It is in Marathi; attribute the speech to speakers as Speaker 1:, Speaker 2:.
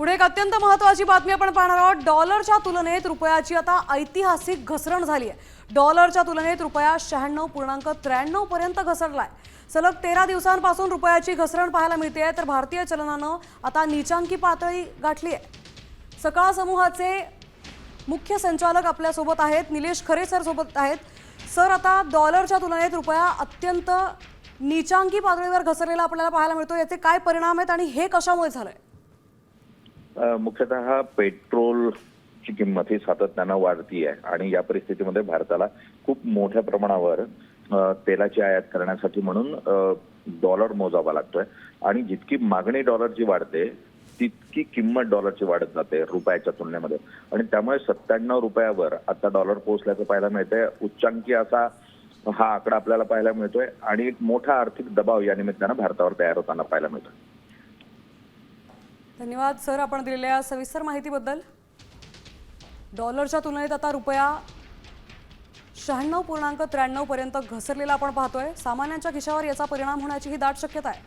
Speaker 1: पुढे एक अत्यंत महत्त्वाची बातमी आपण पाहणार आहोत। डॉलरच्या तुलनेत रुपयाची आता ऐतिहासिक घसरण झाली आहे। डॉलरच्या तुलनेत रुपया 96.93 पर्यंत घसरलाय। सलग 13 दिवसांपासून रुपयाची घसरण पाहायला मिळते आहे, तर भारतीय चलनानं आता नीचांकी पातळी गाठली आहे। सकाळ समूहाचे मुख्य संचालक आपल्या सोबत आहेत, निलेश खरे सर सोबत आहेत। सर, आता डॉलरच्या तुलनेत रुपया अत्यंत नीचांकी पातळीवर घसरलेला आपल्याला पाहायला मिळतो, याचे काय परिणाम आहेत आणि हे कशामुळे झालंय?
Speaker 2: मुख्यतः पेट्रोलची किंमत ही सातत्यानं वाढती आहे आणि या परिस्थितीमध्ये भारताला खूप मोठ्या प्रमाणावर तेलाची आयात करण्यासाठी म्हणून डॉलर मोजावा लागतोय आणि जितकी मागणी डॉलरची वाढते तितकी किंमत डॉलरची वाढत जाते रुपयाच्या तुलनेमध्ये आणि त्यामुळे 97 रुपयावर आता डॉलर पोहोचल्याचं पाहायला मिळतंय। उच्चांकी असा हा आकडा आपल्याला पाहायला मिळतोय आणि एक मोठा आर्थिक दबाव या निमित्तानं भारतावर तयार होताना पाहायला मिळतोय।
Speaker 1: धन्यवाद सर, आपण दिलेल्या सविस्तर माहितीबद्दल। डॉलरच्या तुलनेत आता रुपया 96.93 पर्यंत घसरलेला आपण पाहतोय। सामान्यांच्या खिशावर याचा परिणाम होण्याची ही दाट शक्यता आहे।